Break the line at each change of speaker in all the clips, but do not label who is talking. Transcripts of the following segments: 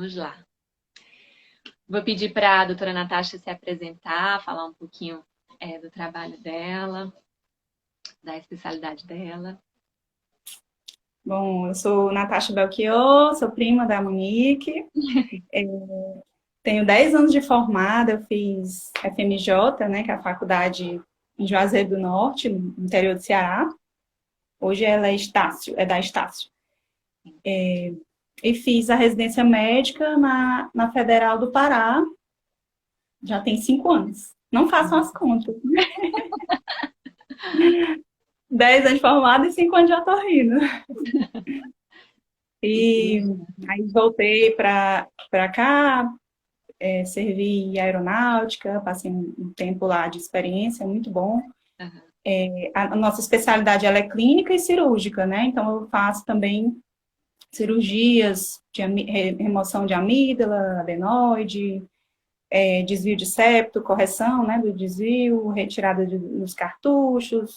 vamos lá. Vou pedir para a doutora Natasha se apresentar, falar um pouquinho do trabalho dela, da especialidade dela.
Bom, eu sou Natasha Belchior, sou prima da Monique, tenho 10 anos de formada, eu fiz FMJ, né, que é a faculdade em Juazeiro do Norte, no interior do Ceará. Hoje ela é Estácio, é da Estácio. E fiz a residência médica na Federal do Pará, já tem 5 anos. Não façam as contas, né? 10 anos de formada e 5 anos de otorrino. E aí voltei para cá, servi aeronáutica, passei um tempo lá de experiência, muito bom.
Uhum.
A nossa especialidade ela é clínica e cirúrgica, né? Então eu faço também cirurgias de remoção de amígdala, adenoide, desvio de septo, correção, né, do desvio, retirada dos cartuchos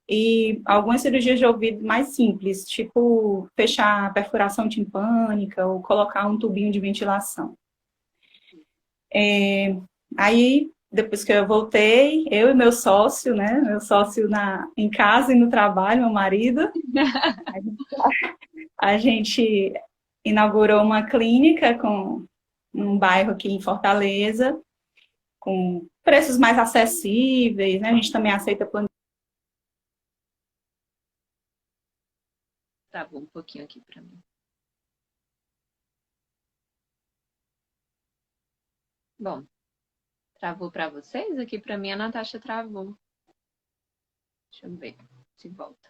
e algumas cirurgias de ouvido mais simples, tipo fechar a perfuração timpânica ou colocar um tubinho de ventilação. Aí, depois que eu voltei, eu e meu sócio, né? Meu sócio em casa e no trabalho, meu marido, a gente inaugurou uma clínica num bairro aqui em Fortaleza, com preços mais acessíveis, né? A gente também aceita plano.
Travou um pouquinho aqui para mim. Bom, travou para vocês? Aqui para mim a Natasha travou. Deixa eu ver se volta.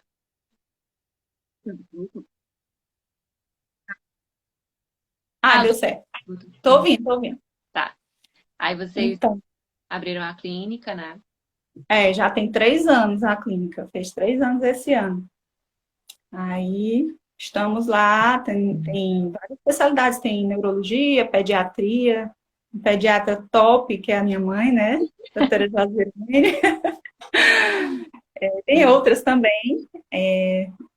Deu certo. Tô
Uhum.
ouvindo, tô ouvindo.
Tá. Aí vocês
Então,
abriram a clínica, né?
já tem 3 anos a clínica, fez 3 anos esse ano. Aí estamos lá, tem várias especialidades, tem neurologia, pediatria, um pediatra top, que é a minha mãe, né? Doutora Jazirene. Tem outras também,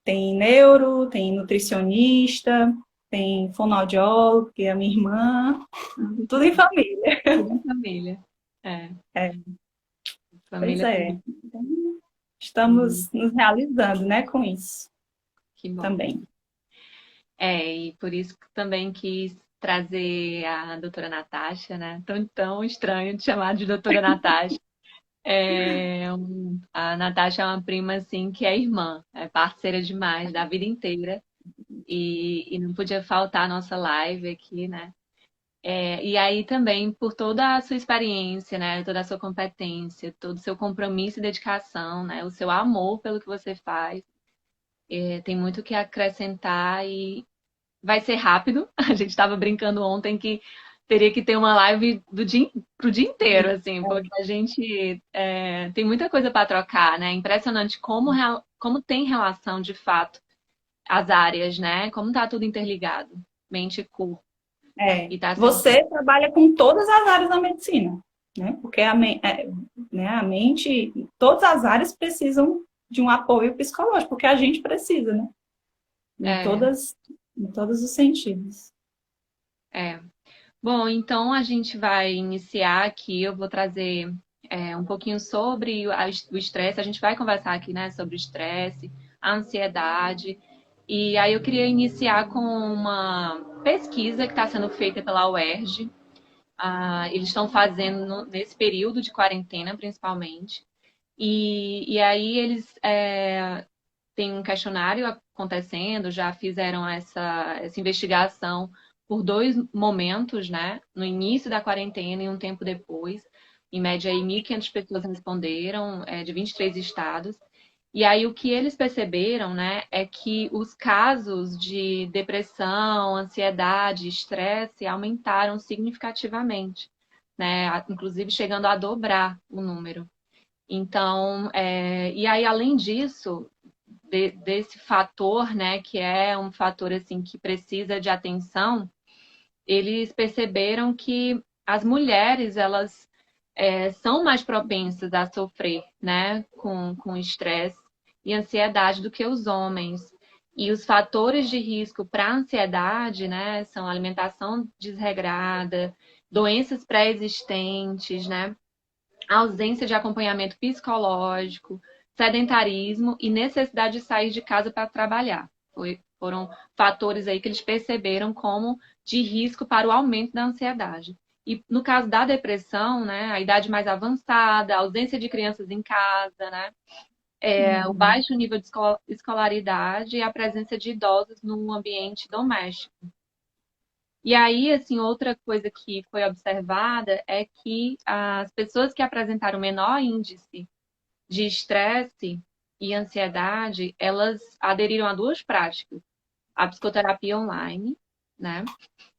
tem neuro, tem nutricionista, tem fonoaudiólogo, que é a minha irmã, tudo em família.
Tudo em família. É,
É, pois
família
é.
também.
Então, estamos nos realizando, né, com isso
Que bom.
também.
E por isso que também quis trazer a doutora Natasha, né? Tão estranho de chamar de doutora Natasha. A Natasha é uma prima, assim, que é irmã, é parceira demais da vida inteira. E não podia faltar a nossa live aqui, né? E aí também por toda a sua experiência, né? Toda a sua competência, todo o seu compromisso e dedicação, né? O seu amor pelo que você faz. Tem muito o que acrescentar e vai ser rápido. A gente estava brincando ontem que teria que ter uma live pro dia inteiro, assim, porque a gente tem muita coisa para trocar, né? Impressionante como tem relação de fato as áreas, né? Como tá tudo interligado, mente e corpo. E tá sendo.
Você trabalha com todas as áreas da medicina, né? Porque né, a mente, todas as áreas precisam de um apoio psicológico, porque a gente precisa, né? Em
É,
todas, em todos os sentidos.
é. Bom, então a gente vai iniciar aqui. Eu vou trazer um pouquinho sobre o estresse. A gente vai conversar aqui, né, sobre o estresse, a ansiedade. E aí eu queria iniciar com uma pesquisa que está sendo feita pela UERJ. Eles estão fazendo nesse período de quarentena, principalmente. E aí eles têm um questionário acontecendo, já fizeram essa investigação por 2 momentos, né? No início da quarentena e um tempo depois. Em média, aí, 1.500 pessoas responderam, de 23 estados. E aí, o que eles perceberam, né, é que os casos de depressão, ansiedade, estresse aumentaram significativamente, né? Inclusive chegando a dobrar o número. Então, e aí, além disso, desse fator, né, que é um fator assim que precisa de atenção, eles perceberam que as mulheres elas são mais propensas a sofrer, né, com estresse e ansiedade do que os homens. E os fatores de risco para a ansiedade, né, são alimentação desregrada, doenças pré-existentes, né, ausência de acompanhamento psicológico, sedentarismo e necessidade de sair de casa para trabalhar. Foram fatores aí que eles perceberam como de risco para o aumento da ansiedade. E no caso da depressão, né, a idade mais avançada, a ausência de crianças em casa, né, o baixo nível de escolaridade e a presença de idosos no ambiente doméstico. E aí, assim, outra coisa que foi observada é que as pessoas que apresentaram menor índice de estresse e ansiedade, elas aderiram a duas práticas: a psicoterapia online, né?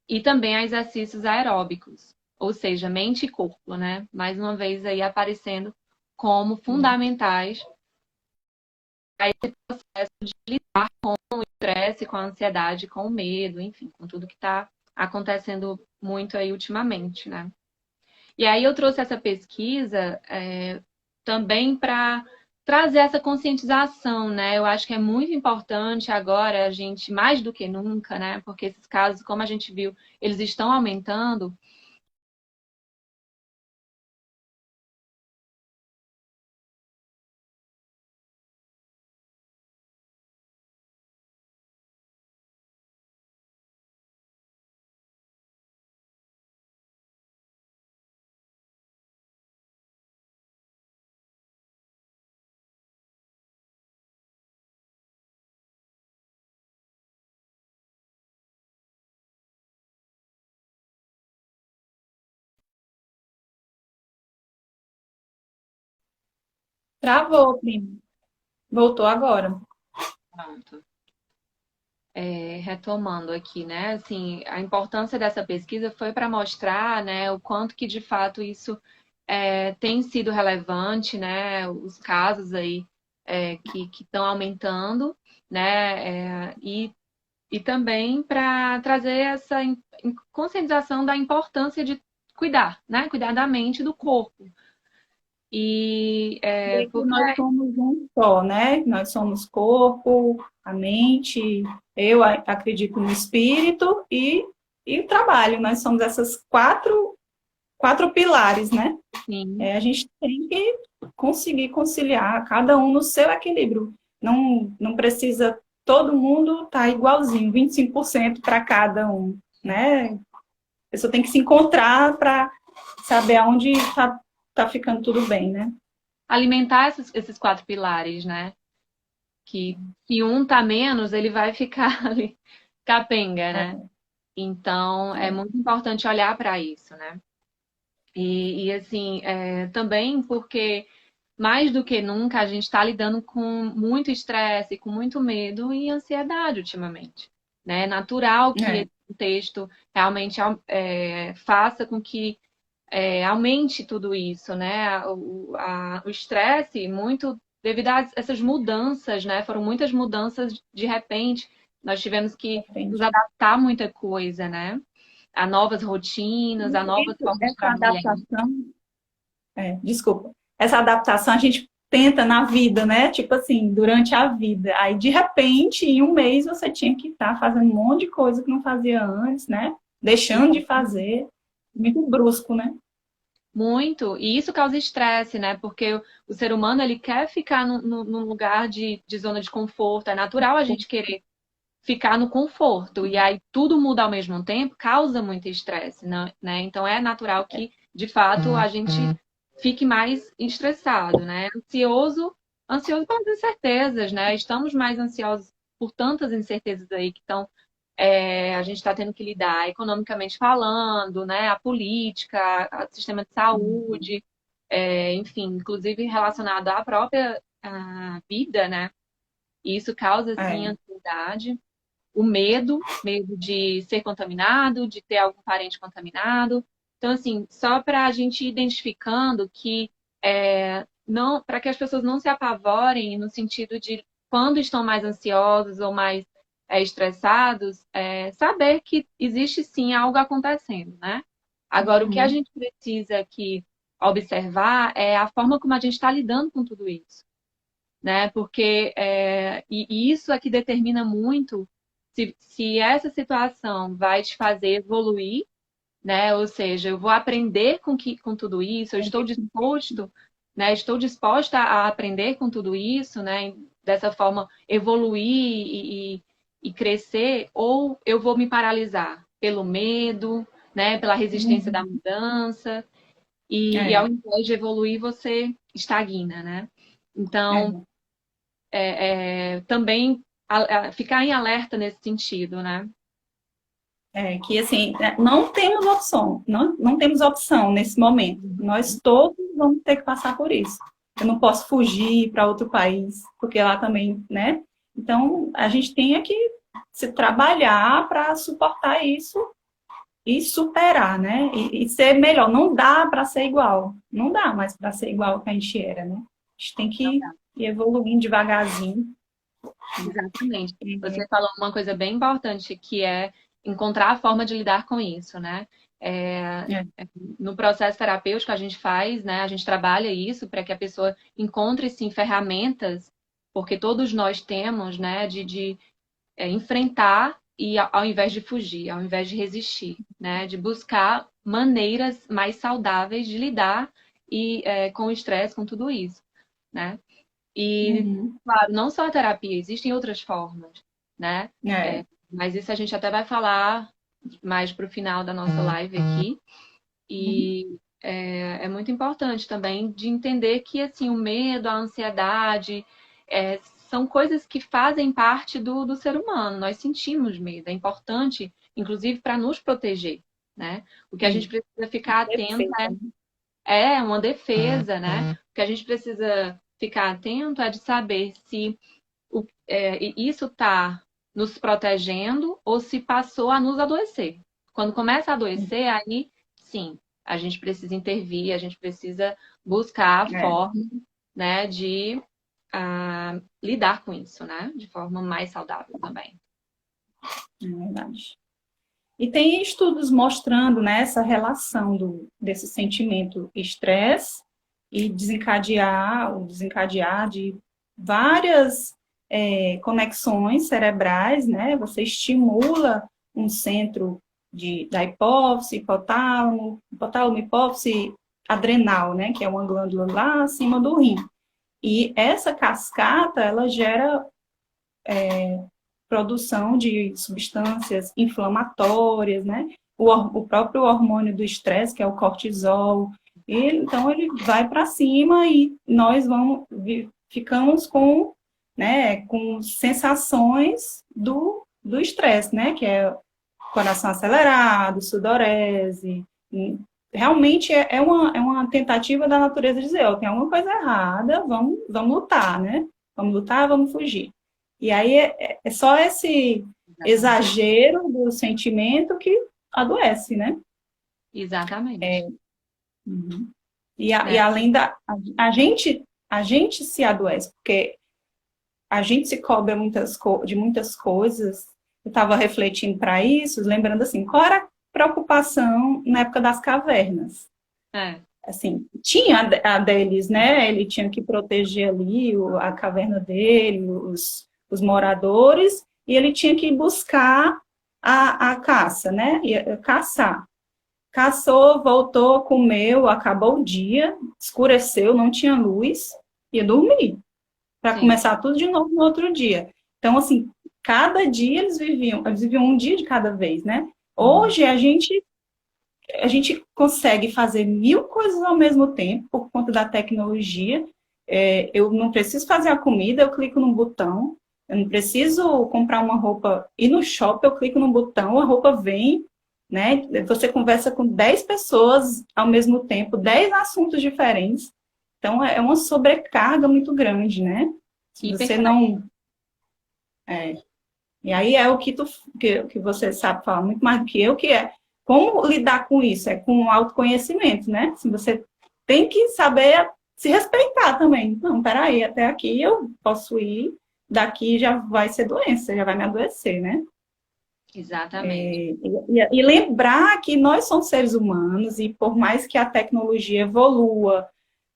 E também a exercícios aeróbicos, ou seja, mente e corpo, né? Mais uma vez aí aparecendo como fundamentais para esse processo de lidar com o estresse, com a ansiedade, com o medo, enfim, com tudo que está acontecendo muito aí ultimamente, né? E aí eu trouxe essa pesquisa também para trazer essa conscientização, né? Eu acho que é muito importante agora a gente, mais do que nunca, né? Porque esses casos, como a gente viu, eles estão aumentando.
Travou, primo. Voltou agora.
Pronto. Retomando aqui, né? Assim, a importância dessa pesquisa foi para mostrar, né, o quanto que de fato isso tem sido relevante, né? Os casos aí que estão aumentando, né? E também para trazer essa conscientização da importância de cuidar, né? Cuidar da mente e do corpo. E
E que
porque
nós somos um só, né? Nós somos corpo, a mente, eu acredito no espírito e o trabalho. Nós somos essas quatro pilares, né?
sim,
A gente tem que conseguir conciliar, cada um no seu equilíbrio. Não precisa todo mundo estar igualzinho, 25% para cada um, né? A pessoa tem que se encontrar para saber aonde tá ficando tudo bem, né?
alimentar esses quatro pilares, né? Que se um tá menos, ele vai ficar ali capenga, né?
É,
Então, é
é.
muito importante olhar para isso, né? Assim, também porque mais do que nunca a gente está lidando com muito estresse, com muito medo e ansiedade ultimamente, né? É natural que
É.
esse contexto realmente faça com que aumente tudo isso, né? O estresse, muito devido a essas mudanças, né? Foram muitas mudanças de repente. Nós tivemos que nos
Depende.
adaptar a muita coisa, né? A novas rotinas, a novas formas de
Essa
trabalhar.
adaptação, desculpa, essa adaptação a gente tenta na vida, né? Tipo assim, durante a vida. Aí, de repente, em um mês, você tinha que estar fazendo um monte de coisa que não fazia antes, né? Deixando de fazer. Muito brusco, né?
Muito, e isso causa estresse, né? Porque o ser humano ele quer ficar num lugar de zona de conforto. É natural a gente querer ficar no conforto. E aí tudo muda ao mesmo tempo, causa muito estresse, né? Então é natural que, de fato, a gente fique mais estressado, né? Ansioso pelas incertezas, né? Estamos mais ansiosos por tantas incertezas aí que estão a gente está tendo que lidar economicamente falando, né? A política, o sistema de saúde, enfim, inclusive relacionado à própria vida, né? E isso causa, assim,
É.
ansiedade, o medo de ser contaminado, de ter algum parente contaminado. Então, assim, só para a gente ir identificando que não, para que as pessoas não se apavorem no sentido de quando estão mais ansiosos ou mais estressados, saber que existe sim algo acontecendo, né? Agora, o que a
Uhum.
gente precisa aqui observar é a forma como a gente está lidando com tudo isso. né? Porque e isso é que determina muito se essa situação vai te fazer evoluir, né? Ou seja, eu vou aprender com tudo isso, eu estou disposto, né? Estou disposta a aprender com tudo isso, né? Dessa forma, evoluir e crescer, ou eu vou me paralisar pelo medo, né? Pela resistência da
Uhum.
mudança, e
É,
ao invés de evoluir, você estagna, né? Então,
é.
também ficar em alerta nesse sentido, né?
É que assim, não temos opção, não temos opção nesse momento. Nós todos vamos ter que passar por isso. Eu não posso fugir para outro país, porque lá também, né? Então, a gente tem que se trabalhar para suportar isso e superar, né? E ser melhor. Não dá para ser igual. Não dá mais para ser igual que a gente era, né? A gente tem que ir evoluindo devagarzinho.
Exatamente. Você falou uma coisa bem importante, que é encontrar a forma de lidar com isso, né? É,
É,
no processo terapêutico a gente faz, né? A gente trabalha isso para que a pessoa encontre, sim, ferramentas, porque todos nós temos, né? De enfrentar e ao invés de fugir, ao invés de resistir, né? De buscar maneiras mais saudáveis de lidar com o estresse, com tudo isso, né? E,
uhum,
claro, não só a terapia, existem outras formas, né?
é,
Mas isso a gente até vai falar mais para o final da nossa live aqui.
uhum,
E é muito importante também de entender que, assim, o medo, a ansiedade, são coisas que fazem parte do ser humano. Nós sentimos medo. É importante, inclusive, para nos proteger, né? O que a gente
sim.
precisa ficar atento
Perfeito.
é uma defesa, né? O que a gente precisa ficar atento é de saber se isso está nos protegendo ou se passou a nos adoecer. Quando começa a adoecer, aí sim, a gente precisa intervir, a gente precisa buscar a
É,
forma, né, de lidar com isso, né? De forma mais saudável também.
é verdade. E tem estudos mostrando, né, essa relação desse sentimento estresse e o desencadear de várias conexões cerebrais, né? Você estimula um centro da hipófise, hipotálamo, hipófise adrenal, né? Que é uma glândula lá acima do rim. E essa cascata, ela gera produção de substâncias inflamatórias, né? O próprio hormônio do estresse, que é o cortisol, então ele vai para cima e nós ficamos com, né, com sensações do estresse, né? Que é coração acelerado, sudorese. Realmente é uma tentativa da natureza de dizer, ó, tem alguma coisa errada, vamos lutar, né? Vamos lutar, vamos fugir. E aí é só esse exagero do sentimento que adoece, né?
Exatamente.
Uhum. E
Né?
além a gente se adoece, porque a gente se cobra de muitas coisas. Eu estava refletindo para isso, lembrando assim, qual era a preocupação na época das cavernas?
É,
Assim, tinha a deles, né? Ele tinha que proteger ali a caverna dele, os moradores, e ele tinha que buscar a caça, né? Ia caçar. Caçou, voltou, comeu, acabou o dia, escureceu, não tinha luz, ia dormir, para
sim.
começar tudo de novo no outro dia. Então, assim, cada dia eles viviam um dia de cada vez, né? Hoje a gente consegue fazer mil coisas ao mesmo tempo por conta da tecnologia. Eu não preciso fazer a comida, eu clico num botão. Eu não preciso comprar uma roupa, ir no shopping, eu clico num botão, a roupa vem, né? Você conversa com 10 pessoas ao mesmo tempo, 10 assuntos diferentes. Então, é uma sobrecarga muito grande, né? Se você
Hiperconexão.
não... É, e aí é o que você sabe falar muito mais do que eu, que é como lidar com isso, é com autoconhecimento, né? Se você tem que saber se respeitar também. Não, peraí, até aqui eu posso ir, daqui já vai ser doença, já vai me adoecer, né?
Exatamente.
E lembrar que nós somos seres humanos e por mais que a tecnologia evolua,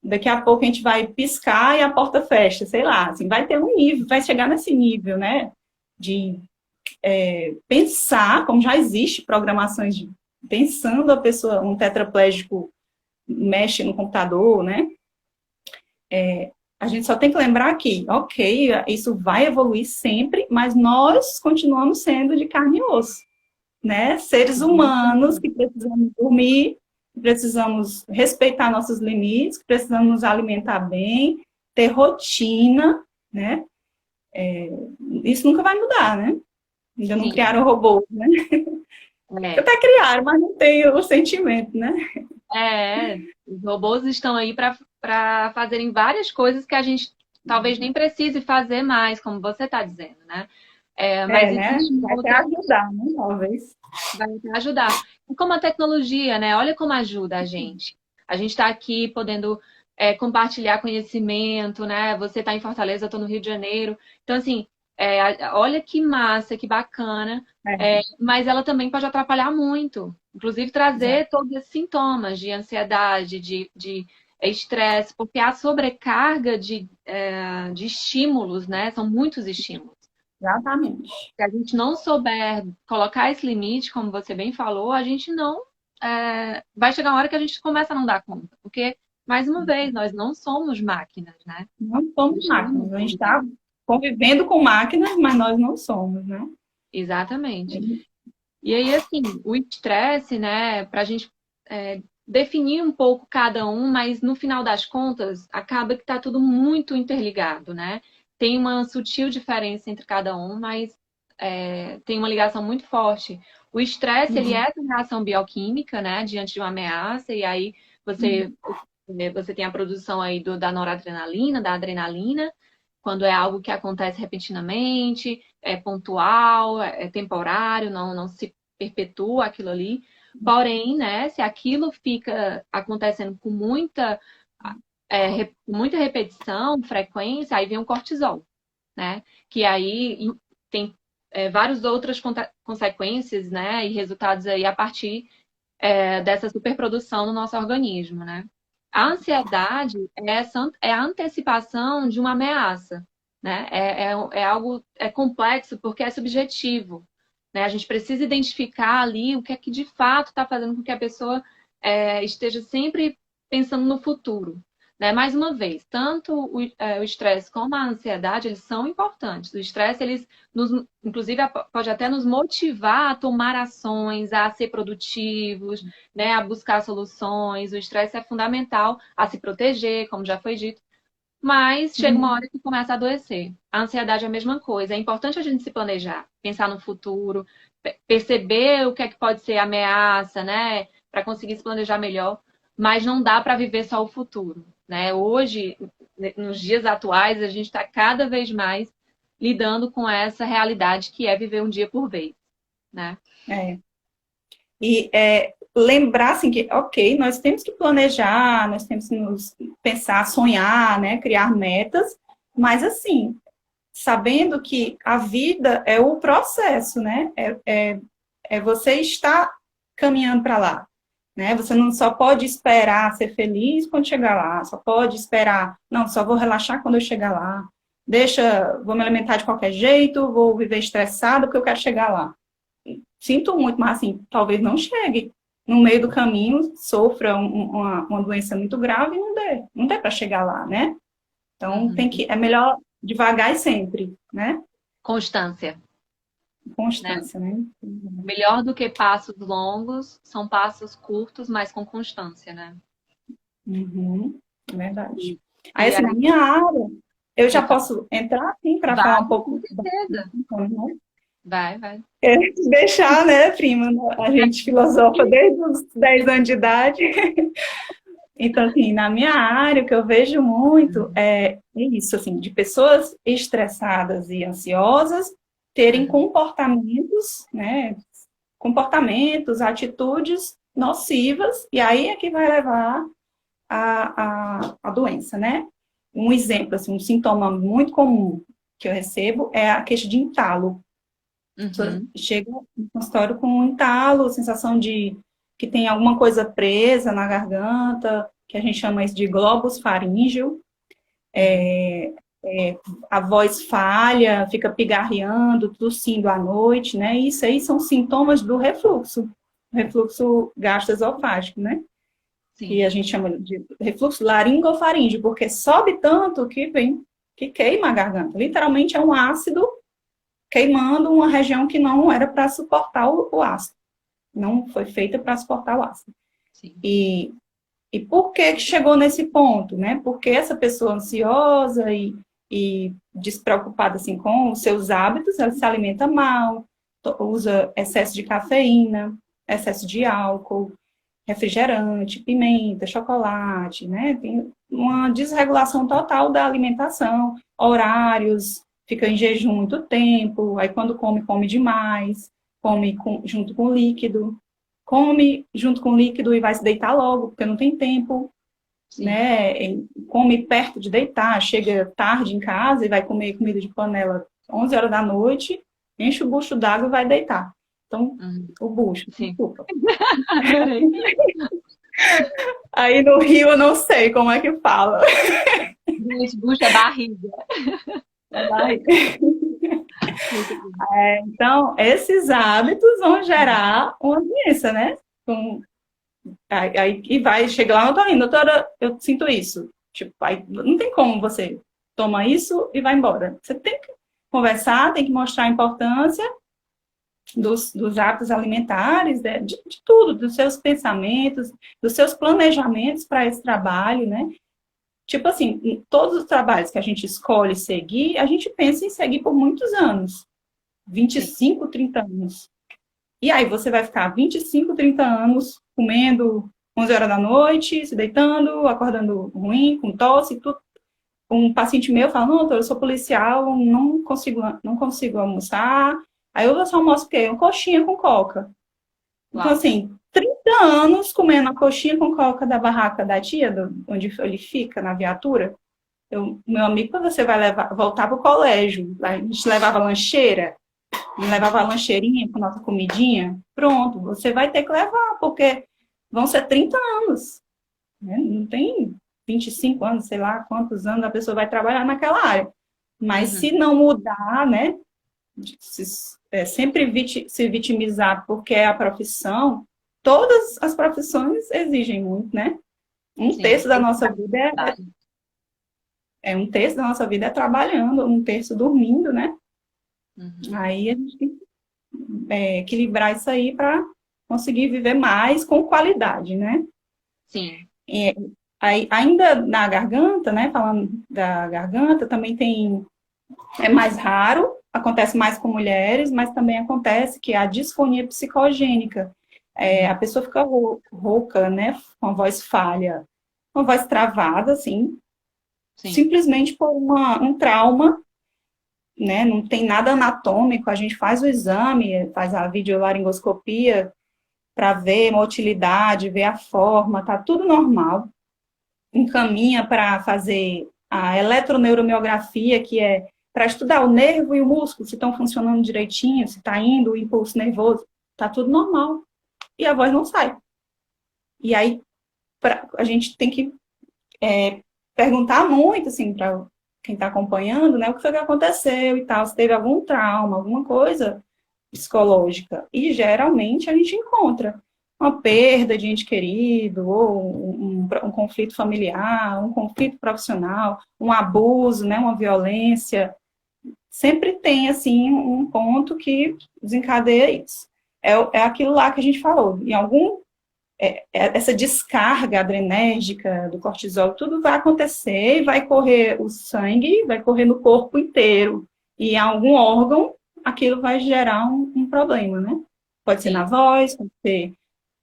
daqui a pouco a gente vai piscar e a porta fecha, sei lá, assim, vai ter um nível, vai chegar nesse nível, né, de pensar, como já existe programações de pensando a pessoa, um tetraplégico mexe no computador, né, a gente só tem que lembrar que, ok, isso vai evoluir sempre, mas nós continuamos sendo de carne e osso, né? Seres humanos que precisamos dormir, que precisamos respeitar nossos limites, que precisamos nos alimentar bem, ter rotina, né? Isso nunca vai mudar, né? Ainda não
Sim.
criaram robôs, né?
É.
Até criaram, mas não tem o sentimento, né?
Os robôs estão aí para fazerem várias coisas que a gente talvez nem precise fazer mais, como você está dizendo, né? Mas
Né?
existem
Vai até
outras
ajudar, né? Talvez.
vai ajudar. E como a tecnologia, né? Olha como ajuda a gente. A gente está aqui podendo compartilhar conhecimento, né? Você está em Fortaleza, eu estou no Rio de Janeiro. Então, assim, olha que massa, que bacana.
É,
Mas ela também pode atrapalhar muito. Inclusive,
exato.
trazer todos esses sintomas de ansiedade, de estresse, porque a sobrecarga de estímulos, né? São muitos estímulos.
Exatamente.
Se a gente não souber colocar esse limite, como você bem falou, a gente não vai chegar uma hora que a gente começa a não dar conta. Porque, mais uma vez, nós não somos máquinas, né?
Não somos
Nós
máquinas.
temos
A gente
um-
está convivendo com máquinas, mas nós não somos, né?
Exatamente. E aí, assim, o estresse, né, para a gente definir um pouco cada um, mas no final das contas, acaba que está tudo muito interligado, né? Tem uma sutil diferença entre cada um, mas tem uma ligação muito forte. O estresse, ele
Uhum.
é essa reação bioquímica, né, diante de uma ameaça, e aí você, você tem a produção aí da noradrenalina, da adrenalina, quando é algo que acontece repentinamente, é pontual, é temporário, não se perpetua aquilo ali. Porém, né, se aquilo fica acontecendo com muita repetição, frequência, aí vem o cortisol, né? Que aí tem várias outras consequências, né, e resultados aí a partir dessa superprodução no nosso organismo, né? A ansiedade é a antecipação de uma ameaça, né? É algo complexo porque é subjetivo, né? A gente precisa identificar ali o que é que de fato está fazendo com que a pessoa esteja sempre pensando no futuro, né? Mais uma vez, tanto o estresse como a ansiedade, eles são importantes. O estresse, inclusive, pode até nos motivar a tomar ações, a ser produtivos, né, a buscar soluções. O estresse é fundamental a se proteger, como já foi dito. Mas chega uma
Uhum.
hora que começa a adoecer. A ansiedade é a mesma coisa. É importante a gente se planejar, pensar no futuro, perceber o que é que pode ser ameaça, né, para conseguir se planejar melhor. Mas não dá para viver só o futuro, né? Hoje, nos dias atuais, a gente está cada vez mais lidando com essa realidade que é viver um dia por vez, né?
É. E lembrar assim que, ok, nós temos que planejar, nós temos que nos pensar, sonhar, né, criar metas, mas assim, sabendo que a vida é o processo, né? É você estar caminhando para lá, né? Você não só pode esperar ser feliz quando chegar lá, só pode esperar, não, só vou relaxar quando eu chegar lá. Vou me alimentar de qualquer jeito, vou viver estressado porque eu quero chegar lá. Sinto muito, mas assim, talvez não chegue. No meio do caminho, sofra uma doença muito grave e não dê para chegar lá, né? Então,
Uhum.
é melhor devagar e sempre, né?
Constância, né?
Constância, né?
Melhor do que passos longos, são passos curtos, mas com constância, né?
Uhum, é verdade.
E,
Aí,
e
assim, na
aí,
minha área, eu já
me fala,
posso entrar, assim, para falar
vai,
um
com
pouco
certeza.
né?
Vai, vai.
Deixar, né, prima? A gente filosofa desde os 10 anos de idade. Então, assim, na minha área, o que eu vejo muito é isso, assim, de pessoas estressadas e ansiosas terem
Uhum.
comportamentos, né, comportamentos, atitudes nocivas, e aí é que vai levar a doença, né? Um exemplo, assim, um sintoma muito comum que eu recebo é a queixa de entalo. A pessoa
Uhum.
chega no consultório com um entalo, sensação de que tem alguma coisa presa na garganta, que a gente chama isso de globus faríngeo, a voz falha, fica pigarreando, tossindo à noite, né? Isso aí são sintomas do refluxo gastroesofágico, né? Que a
Sim.
gente chama de refluxo laringofaríngeo, porque sobe tanto que queima a garganta. Literalmente é um ácido queimando uma região que não era para suportar o ácido. Não foi feita para suportar o ácido.
Sim.
E por que chegou nesse ponto, né? Porque essa pessoa ansiosa e despreocupada assim, com os seus hábitos, ela se alimenta mal, usa excesso de cafeína, excesso de álcool, refrigerante, pimenta, chocolate, né? Tem uma desregulação total da alimentação, horários, fica em jejum muito tempo, aí quando come, come demais, junto com o líquido, come junto com o líquido e vai se deitar logo, porque não tem tempo,
Sim.
né? Come perto de deitar, chega tarde em casa e vai comer comida de panela 11 horas da noite, enche o bucho d'água e vai deitar. Então, o bucho,
Sim.
desculpa.
Adorei.
Aí no Rio eu não sei como é que fala.
Gente, bucha é barriga.
Então, esses hábitos vão gerar uma doença, né? Aí, e vai chegar lá, não tô indo, doutora, eu sinto isso. Tipo, aí, não tem como você toma isso e vai embora. Você tem que conversar, tem que mostrar a importância dos hábitos alimentares, de tudo, dos seus pensamentos, dos seus planejamentos para esse trabalho, né? Tipo assim, em todos os trabalhos que a gente escolhe seguir, a gente pensa em seguir por muitos anos. 25, Sim. 30 anos. E aí você vai ficar 25, 30 anos comendo 11 horas da noite, se deitando, acordando ruim, com tosse, tudo. Um paciente meu fala, não, doutor, eu sou policial, não consigo almoçar. Aí eu só almoço o quê? Uma coxinha com coca. Então, assim, 30 anos comendo a coxinha com coca da barraca da tia, onde ele fica, na viatura. Meu amigo, quando você vai voltar para o colégio, a gente levava lancheira, levava a lancheirinha com nossa comidinha, pronto, você vai ter que levar, porque vão ser 30 anos. Né? Não tem 25 anos, sei lá quantos anos a pessoa vai trabalhar naquela área. Mas se não mudar, né? Sempre se vitimizar porque é a profissão, todas as profissões exigem muito, né? Um terço da nossa vida um terço da nossa vida é trabalhando, um terço dormindo, né? Aí a gente tem que equilibrar isso aí para conseguir viver mais com qualidade, né?
Sim.
Aí, ainda na garganta, né? Falando da garganta, também é mais raro, acontece mais com mulheres, mas também acontece que a disfonia psicogênica. A pessoa fica rouca, né? Com a voz falha, com a voz travada, assim,
Sim.
Simplesmente por um trauma, né? Não tem nada anatômico, a gente faz o exame, faz a videolaringoscopia para ver a motilidade, ver a forma, tá tudo normal. Encaminha para fazer a eletroneuromiografia, que é para estudar o nervo e o músculo, se estão funcionando direitinho, se está indo o impulso nervoso, tá tudo normal. E a voz não sai. E aí, a gente tem que perguntar muito, assim, para quem está acompanhando, né, o que foi que aconteceu e tal, se teve algum trauma, alguma coisa psicológica. E geralmente a gente encontra uma perda de ente querido, ou um conflito familiar, um conflito profissional, um abuso, né, uma violência. Sempre tem, assim, um ponto que desencadeia isso. É aquilo lá que a gente falou. Em essa descarga adrenérgica do cortisol, tudo vai acontecer e vai correr o sangue, vai correr no corpo inteiro. E em algum órgão, aquilo vai gerar um problema, né? Pode ser na voz, pode ser,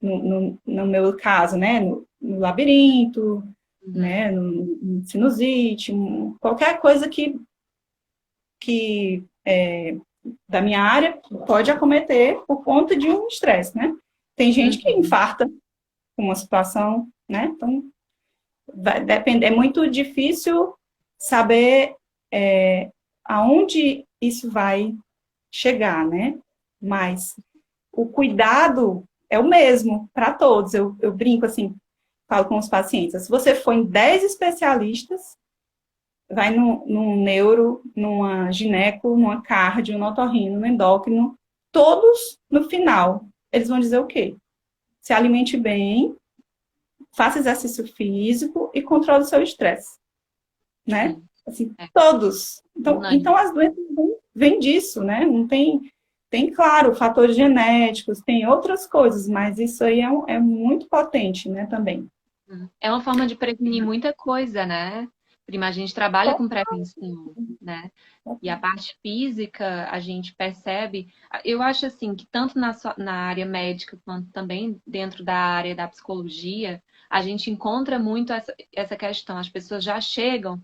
no meu caso, né? No labirinto, né? No sinusite, qualquer coisa que da minha área pode acometer por conta de um estresse, né? Tem gente que infarta com uma situação, né? Então, vai depender. É muito difícil saber aonde isso vai chegar, né? Mas o cuidado é o mesmo para todos. Eu brinco assim, falo com os pacientes, se você for em 10 especialistas, vai num neuro, numa gineco, numa cardio, no otorrino, no endócrino, todos, no final, eles vão dizer o quê? Se alimente bem, faça exercício físico e controle o seu estresse, né? Assim, todos. Então as doenças vêm disso, né? Não tem, claro, fatores genéticos, tem outras coisas, mas isso aí é muito potente, né, também.
É uma forma de prevenir muita coisa, né? Prima, a gente trabalha com prevenção, né? E a parte física, a gente percebe... Eu acho, assim, que tanto na área médica quanto também dentro da área da psicologia, a gente encontra muito essa questão. As pessoas já chegam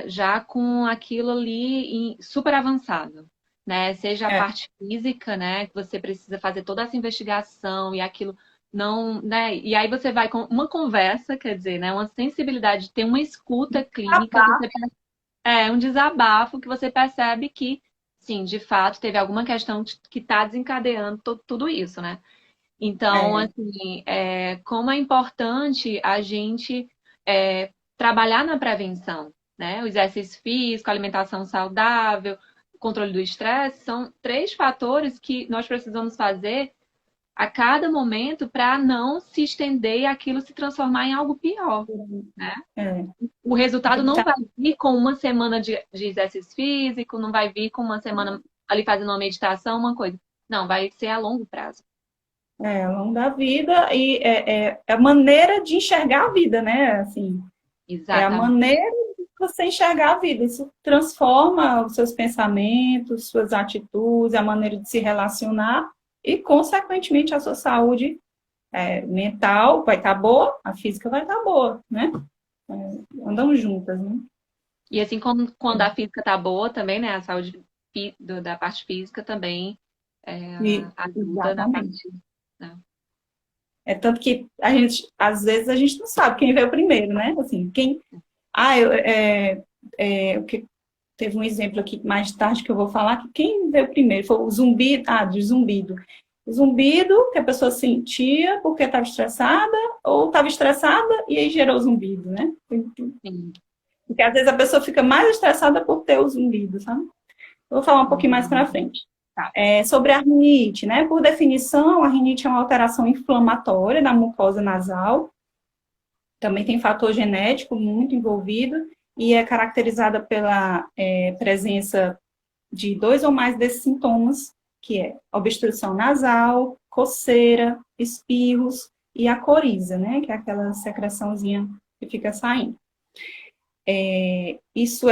já com aquilo ali super avançado, né? Seja a parte física, né? Que você precisa fazer toda essa investigação e aquilo não, né? E aí você vai com uma conversa, quer dizer, né? Uma sensibilidade, ter uma escuta clínica, um desabafo que você percebe que, sim, de fato, teve alguma questão que está desencadeando tudo isso, né? Então, assim, como é importante a gente trabalhar na prevenção, né? O exercício físico, alimentação saudável, controle do estresse, são 3 fatores que nós precisamos fazer a cada momento para não se estender e aquilo se transformar em algo pior, né? O resultado não vai vir com uma semana de exercício físico, não vai vir com uma semana ali fazendo uma meditação, uma coisa. Não, vai ser a longo prazo.
Ao longo da vida e é a maneira de enxergar a vida, né? Assim,
exatamente.
É a maneira de você enxergar a vida. Isso transforma os seus pensamentos, suas atitudes, a maneira de se relacionar e, consequentemente, a sua saúde mental vai estar boa, a física vai estar boa, né? Andam juntas, né?
E assim, quando a física está boa também, né? A saúde da parte física também ajuda na parte... Né?
Tanto que às vezes, a gente não sabe quem veio primeiro, né? Assim, teve um exemplo aqui mais tarde que eu vou falar, que quem veio primeiro foi o zumbido, de zumbido. O zumbido que a pessoa sentia porque estava estressada, ou estava estressada e aí gerou o zumbido, né?
Sim.
Porque às vezes a pessoa fica mais estressada por ter o zumbido, sabe? Eu vou falar um pouquinho mais para frente.
Tá.
Sobre a rinite, né? Por definição, a rinite é uma alteração inflamatória da mucosa nasal. Também tem fator genético muito envolvido e é caracterizada pela presença de 2 ou mais desses sintomas, que é obstrução nasal, coceira, espirros e a coriza, né? Que é aquela secreçãozinha que fica saindo. Isso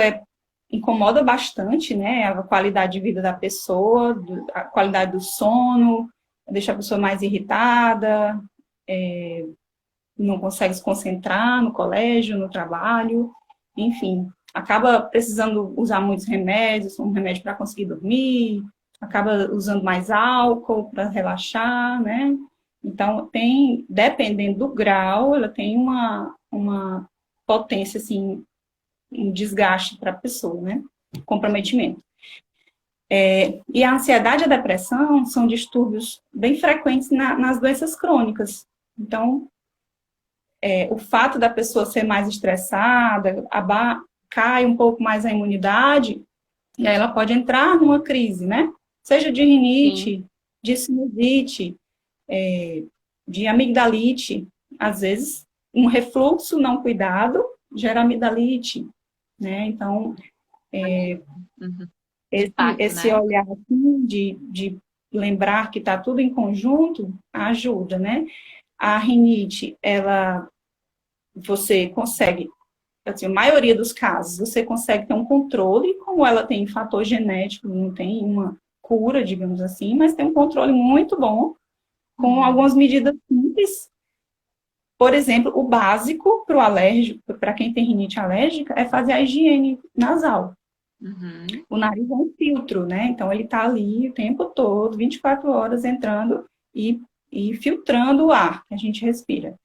incomoda bastante, né? A qualidade de vida da pessoa, a qualidade do sono, deixa a pessoa mais irritada, não consegue se concentrar no colégio, no trabalho, enfim, acaba precisando usar muitos remédios, um remédio para conseguir dormir, acaba usando mais álcool para relaxar, né? Então, dependendo do grau, ela tem uma potência, assim, um desgaste para a pessoa, né? Comprometimento. E a ansiedade e a depressão são distúrbios bem frequentes nas doenças crônicas. Então, o fato da pessoa ser mais estressada, cai um pouco mais a imunidade, e aí ela pode entrar numa crise, né? Seja de rinite, sim, de sinusite, de amigdalite. Às vezes, um refluxo não cuidado gera amigdalite, né? Então, esse olhar assim, de lembrar que está tudo em conjunto, ajuda, né? A rinite, você consegue, assim, a maioria dos casos, você consegue ter um controle, como ela tem fator genético, não tem uma cura, digamos assim, mas tem um controle muito bom, com algumas medidas simples. Por exemplo, o básico para o alérgico, para quem tem rinite alérgica, é fazer a higiene nasal. O nariz é um filtro, né? Então, ele está ali o tempo todo, 24 horas, entrando e filtrando o ar que a gente respira.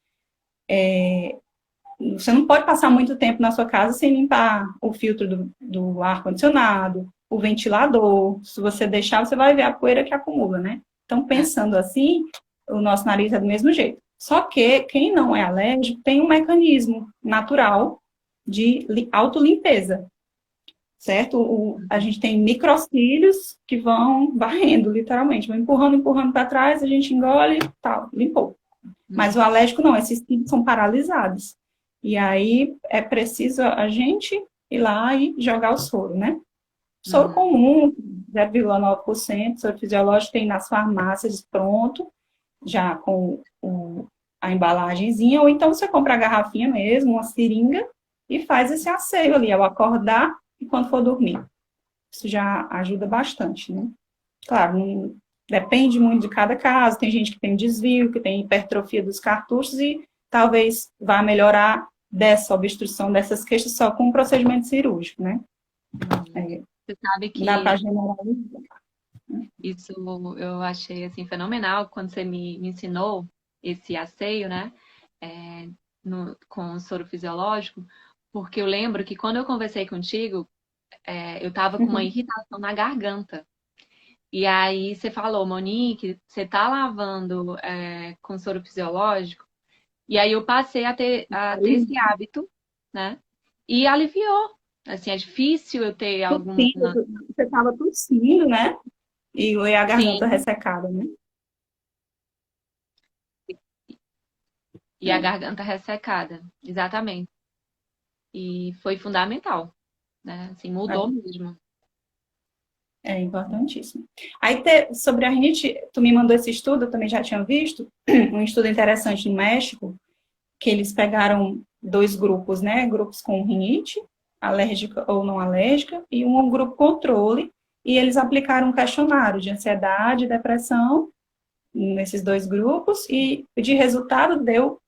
Você não pode passar muito tempo na sua casa sem limpar o filtro do ar-condicionado, o ventilador. Se você deixar, você vai ver a poeira que acumula, né? Então, pensando assim, o nosso nariz é do mesmo jeito. Só que quem não é alérgico tem um mecanismo natural de autolimpeza, certo? A gente tem microcílios que vão varrendo, literalmente, vão empurrando, empurrando para trás, a gente engole e tal, limpou. Mas o alérgico não, esses cílios são paralisados. E aí é preciso a gente ir lá e jogar o soro, né? Soro comum, 0,9%, soro fisiológico tem nas farmácias pronto, já com a embalagenzinha, ou então você compra a garrafinha mesmo, uma seringa, e faz esse asseio ali, ao acordar e quando for dormir. Isso já ajuda bastante, né? Claro, depende muito de cada caso, tem gente que tem desvio, que tem hipertrofia dos cartuchos, e talvez vá melhorar dessa obstrução, dessas queixas só com um procedimento cirúrgico, né?
Você sabe que
dá para generalizar.
isso eu achei assim fenomenal quando você me ensinou esse asseio, né? Com o soro fisiológico, porque eu lembro que quando eu conversei contigo, eu estava com uma irritação na garganta. E aí você falou, Monique, você tá lavando com soro fisiológico? E aí eu passei a ter esse hábito, né? E aliviou. Assim, é difícil eu ter alguma.
Você estava tossindo, né? E a garganta
Sim,
ressecada, né?
e a garganta ressecada, exatamente. E foi fundamental, né? Assim, mudou mesmo.
É importantíssimo. Aí, sobre a rinite, tu me mandou esse estudo, eu também já tinha visto, um estudo interessante no México, que eles pegaram 2 grupos, né? Grupos com rinite, alérgica ou não alérgica, e um grupo controle, e eles aplicaram um questionário de ansiedade e depressão nesses 2 grupos, e de resultado deu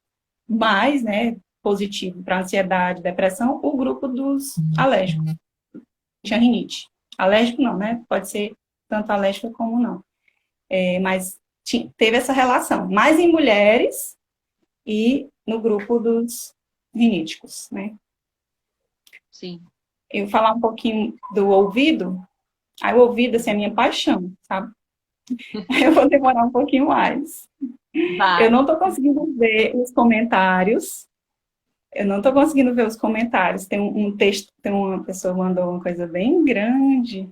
mais, né, positivo para ansiedade e depressão, o grupo dos alérgicos. Tinha rinite. Alérgico não, né? Pode ser tanto alérgico como não. Mas teve essa relação. Mais em mulheres e no grupo dos riníticos, né?
Sim.
Eu vou falar um pouquinho do ouvido. Aí o ouvido, assim, é a minha paixão, sabe? Eu vou demorar um pouquinho mais. Eu
Vai.
não estou conseguindo ver os comentários. Eu não estou conseguindo ver os comentários. Tem um texto, tem uma pessoa mandou uma coisa bem grande.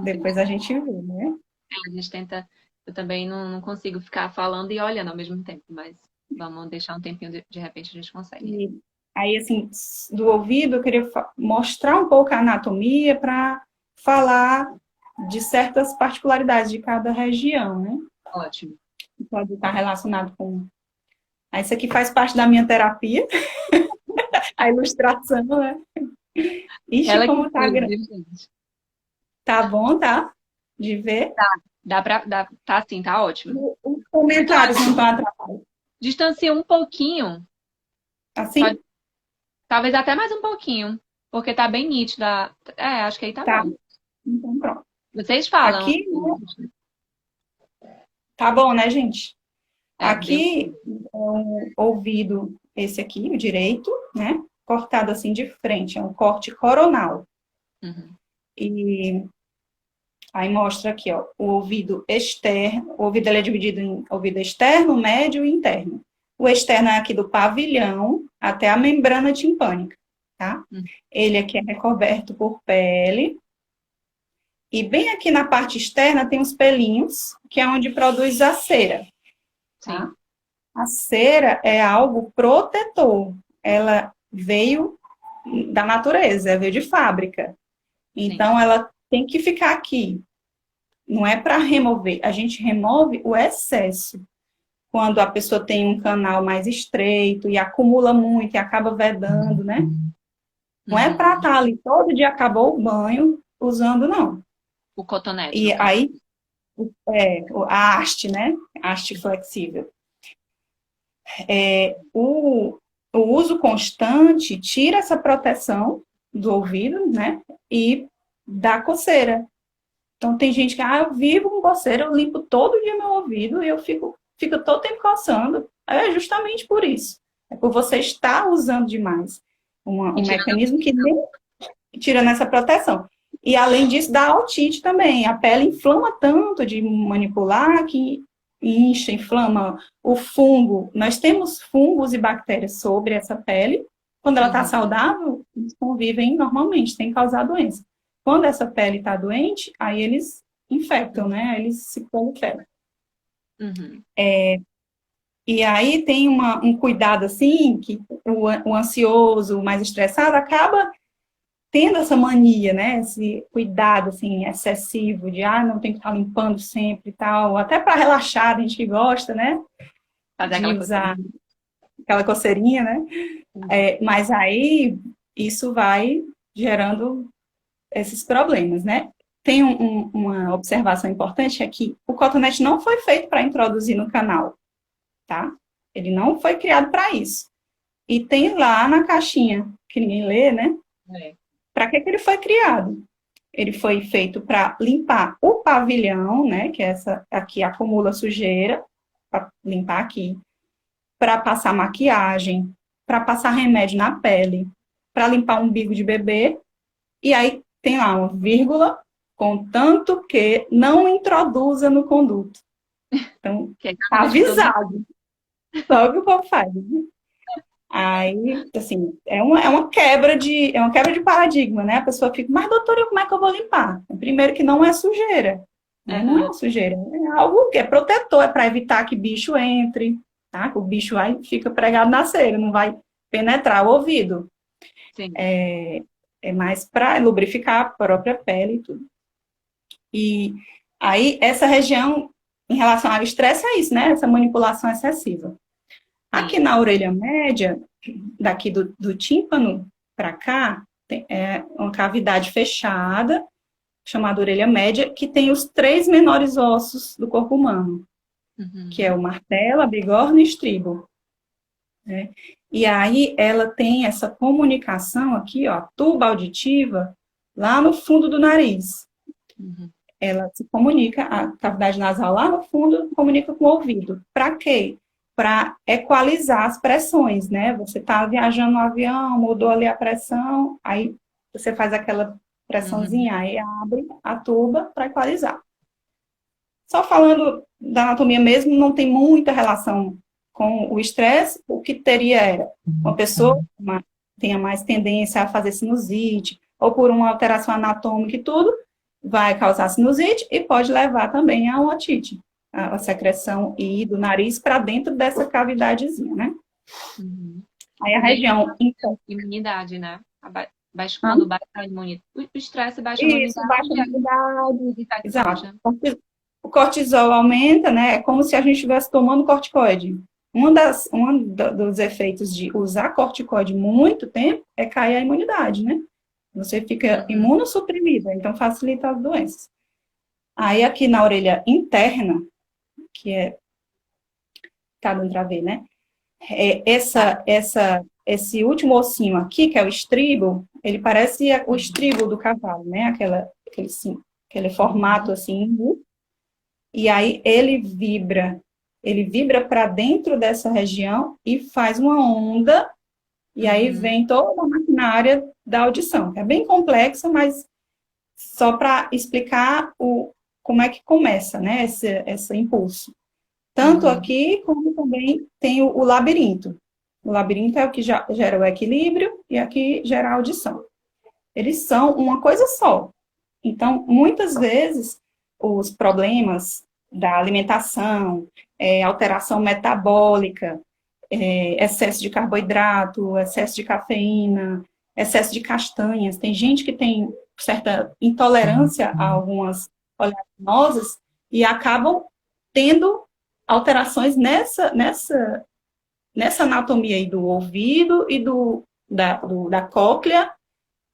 Depois a gente vê, né?
A gente tenta. Eu também não consigo ficar falando e olhando ao mesmo tempo, mas vamos deixar um tempinho, de repente a gente consegue.
E aí, assim, do ouvido, eu queria mostrar um pouco a anatomia para falar de certas particularidades de cada região, né?
Ótimo.
Que pode estar relacionado com. Aí, isso aqui faz parte da minha terapia, a ilustração, né? Ixi,
Ela que
como tá
cuida,
grande.
gente.
Tá bom, tá? De ver.
Tá assim, tá ótimo.
Os comentários não estão atrapalhando.
Distancia um pouquinho,
Assim?
talvez até mais um pouquinho, porque tá bem nítida. Acho que aí tá
Tá.
bom.
Então, pronto.
Vocês falam.
Aqui, tá bom, né, gente?
Deu.
Aqui, o ouvido, esse aqui, o direito, né? Cortado assim de frente, é um corte coronal.
Uhum.
E aí mostra aqui, ó, o ouvido externo. O ouvido ele é dividido em ouvido externo, médio e interno. O externo é aqui do pavilhão até a membrana timpânica, tá? Ele aqui é recoberto por pele. E bem aqui na parte externa tem os pelinhos, que é onde produz a cera. Tá?
Sim.
A cera é algo protetor. Ela veio da natureza, veio de fábrica. Então, ela tem que ficar aqui. Não é para remover. A gente remove o excesso. Quando a pessoa tem um canal mais estreito e acumula muito e acaba vedando, né? Não é para estar ali todo dia, acabou o banho, usando, não.
O cotonete.
E aí, a haste, né? Haste flexível. O uso constante tira essa proteção do ouvido, né? E dá coceira. Então, tem gente que, eu vivo com coceira, eu limpo todo dia meu ouvido e eu fico todo tempo coçando. É justamente por isso. É por você estar usando demais um mecanismo que nem tira nessa proteção. E, além disso, dá otite também. A pele inflama tanto de manipular que incha, inflama. O fungo, nós temos fungos e bactérias sobre essa pele. Quando ela está saudável, eles convivem normalmente, sem causar doença. Quando essa pele está doente, aí eles infectam, né? Aí eles se proliferam. E aí tem um cuidado assim, que o ansioso, o mais estressado, acaba tendo essa mania, né? Esse cuidado assim, excessivo de não tem que estar limpando sempre e tal. Até para relaxar, a gente que gosta, né?
Fazer
De usar aquela coceirinha, né? Mas aí isso vai gerando esses problemas, né? Tem uma observação importante, é que o cotonete não foi feito para introduzir no canal, tá? Ele não foi criado para isso. E tem lá na caixinha, que ninguém lê, né? Para que ele foi criado? Ele foi feito para limpar o pavilhão, né? Que essa aqui acumula sujeira, para limpar aqui, para passar maquiagem, para passar remédio na pele, para limpar o umbigo de bebê. E aí tem lá uma vírgula, contanto que não introduza no conduto. Então, tá avisado. Só o que o povo faz. Né? Aí, assim, é uma quebra de paradigma, né? A pessoa fica, mas doutora, como é que eu vou limpar? Primeiro que não é sujeira. Né? Não é uma sujeira, é algo que é protetor, é para evitar que bicho entre, tá? O bicho fica pregado na cera, não vai penetrar o ouvido.
Sim.
É mais para lubrificar a própria pele e tudo. E aí, essa região, em relação ao estresse, é isso, né? Essa manipulação excessiva. Aqui na orelha média, daqui do tímpano para cá, é uma cavidade fechada, chamada orelha média, que tem os 3 menores ossos do corpo humano, que é o martelo, a bigorna e o estribo. Né? E aí ela tem essa comunicação aqui, ó, tuba auditiva, lá no fundo do nariz. Ela se comunica, a cavidade nasal lá no fundo comunica com o ouvido. Para quê? Para equalizar as pressões, né? Você está viajando no avião, mudou ali a pressão, aí você faz aquela pressãozinha, aí abre a tuba para equalizar. Só falando da anatomia mesmo, não tem muita relação com o estresse. O que teria era uma pessoa que tenha mais tendência a fazer sinusite, ou por uma alteração anatômica e tudo, vai causar sinusite e pode levar também a otite, a secreção do nariz para dentro dessa cavidadezinha, né? Aí a região...
Imunidade, né? Quando baixa a imunidade. O estresse baixa a imunidade.
Isso, baixa a imunidade. Exato. O cortisol aumenta, né? É como se a gente estivesse tomando corticoide. Um dos efeitos de usar corticoide muito tempo é cair a imunidade, né? Você fica imunossuprimida, então facilita as doenças. Aí aqui na orelha interna, que é... Tá dando pra ver, né? Esse último ossinho aqui, que é o estribo, ele parece o estribo do cavalo, né? Aquele formato assim. E aí ele vibra para dentro dessa região e faz uma onda, e aí vem toda a maquinária da audição, que é bem complexa, mas só para explicar como é que começa, né, esse impulso. Tanto aqui, como também tem o labirinto. O labirinto é o que gera o equilíbrio, e aqui gera a audição. Eles são uma coisa só. Então, muitas vezes, os problemas da alimentação, alteração metabólica, excesso de carboidrato, excesso de cafeína, excesso de castanhas. Tem gente que tem certa intolerância a algumas oleaginosas e acabam tendo alterações nessa anatomia aí do ouvido e da cóclea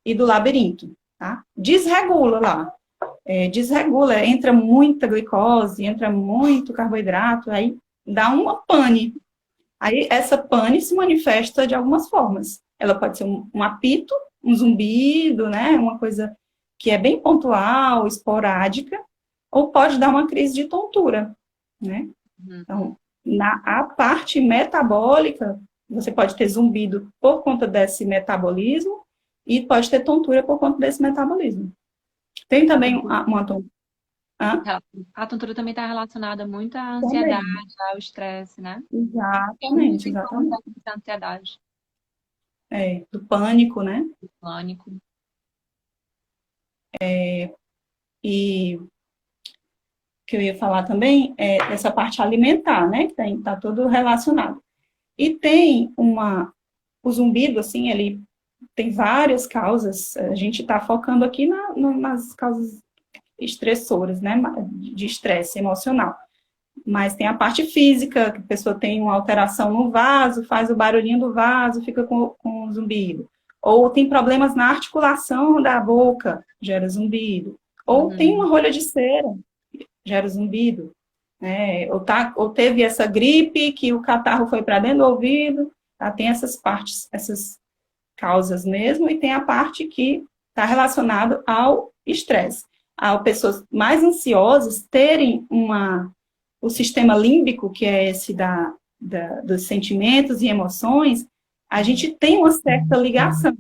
e do labirinto. Tá? Desregula lá. Desregula, entra muita glicose, entra muito carboidrato, aí dá uma pane. Aí essa pane se manifesta de algumas formas. Ela pode ser um apito, um zumbido, né? Uma coisa que é bem pontual, esporádica, ou pode dar uma crise de tontura, né? Então, a parte metabólica, você pode ter zumbido por conta desse metabolismo e pode ter tontura por conta desse metabolismo. Tem também uma tontura. Hã?
A tontura também está relacionada muito à ansiedade,
Também.
ao estresse, né? É muito
Exatamente,
sintomas
exatamente.
da ansiedade,
É, do pânico, né?
do pânico.
E o que eu ia falar também é essa parte alimentar, né? Que tá tudo relacionado. E tem o zumbido, assim, ele tem várias causas. A gente está focando aqui nas causas estressoras, né? De estresse emocional. Mas tem a parte física, que a pessoa tem uma alteração no vaso, faz o barulhinho do vaso, fica com o zumbido. Ou tem problemas na articulação da boca, gera zumbido. Ou tem uma
Uhum.
rolha de cera, gera zumbido. Né? Ou teve essa gripe que o catarro foi para dentro do ouvido. Tá? Tem essas partes, essas causas mesmo, e tem a parte que está relacionada ao estresse. Ao pessoas mais ansiosas terem o sistema límbico, que é esse dos sentimentos e emoções, a gente tem uma certa ligação.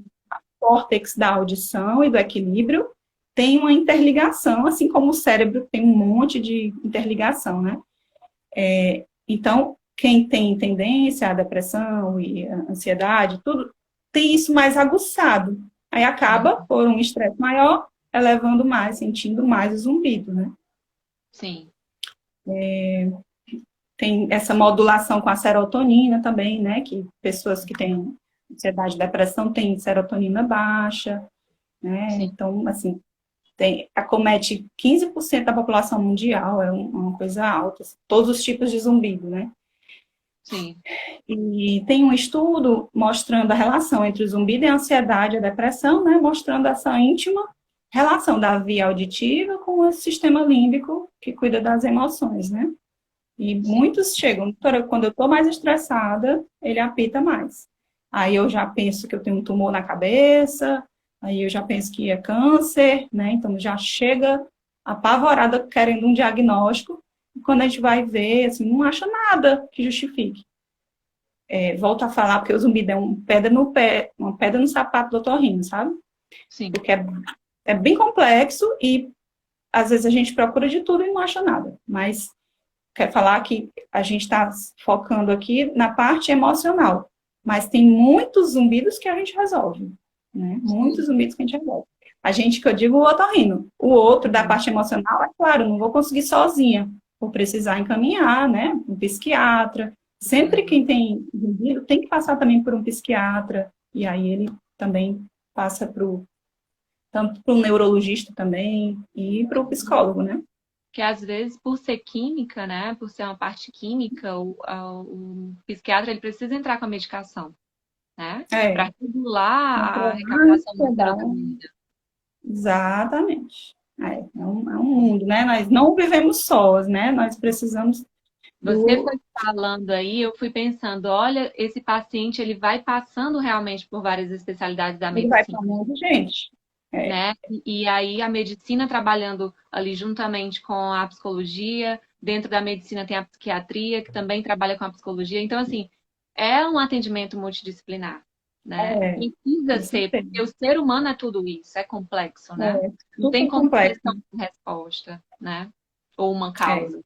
O córtex da audição e do equilíbrio tem uma interligação, assim como o cérebro tem um monte de interligação, né? Então, quem tem tendência à depressão e à ansiedade, tudo, tem isso mais aguçado. Aí acaba, por um estresse maior, elevando mais, sentindo mais o zumbido, né?
Sim.
Tem essa modulação com a serotonina também, né? Que pessoas que têm ansiedade e depressão têm serotonina baixa, né?
Sim,
Então, assim, acomete 15% da população mundial, é uma coisa alta. Todos os tipos de zumbido, né?
sim.
E tem um estudo mostrando a relação entre o zumbido e a ansiedade e a depressão, né? Mostrando essa íntima relação da via auditiva com o sistema límbico, que cuida das emoções, né? E muitos chegam, doutora, quando eu estou mais estressada, ele apita mais. Aí eu já penso que eu tenho um tumor na cabeça, aí eu já penso que é câncer, né? Então já chega apavorada querendo um diagnóstico, e quando a gente vai ver, assim, não acha nada que justifique. Volto a falar, porque o zumbido é uma pedra no pé, uma pedra no sapato do otorrino, sabe?
Sim.
Porque é bem complexo e às vezes a gente procura de tudo e não acha nada. Mas quer falar que a gente está focando aqui na parte emocional, mas tem muitos zumbidos que a gente resolve, né? Muitos
Sim.
zumbidos que a gente resolve. A gente, que eu digo, o otorrino. O outro, da parte emocional, é claro, não vou conseguir sozinha. Vou precisar encaminhar, né? Um psiquiatra. Sempre quem tem zumbido tem que passar também por um psiquiatra. E aí ele também passa tanto para o neurologista também e para o psicólogo, né?
Que às vezes, por ser química, né? Por ser uma parte química, o psiquiatra ele precisa entrar com a medicação, né?
É,
Para regular a
controlar a
recaptação da
ansiedade.
serotonina.
Exatamente. É um mundo, né? Nós não vivemos sós, né? Nós precisamos
Você
do.
foi falando aí, eu fui pensando, olha, esse paciente ele vai passando realmente por várias especialidades da
Ele vai
medicina,
para um monte de gente. É,
né? E aí a medicina trabalhando ali juntamente com a psicologia, dentro da medicina tem a psiquiatria, que também trabalha com a psicologia. Então, assim, é um atendimento multidisciplinar, né?
é,
Precisa
com
ser,
certeza.
porque o ser humano é tudo isso, é complexo, né?
É,
Não tem
super
como ser
complexo.
só uma resposta, né? Ou uma
É,
causa.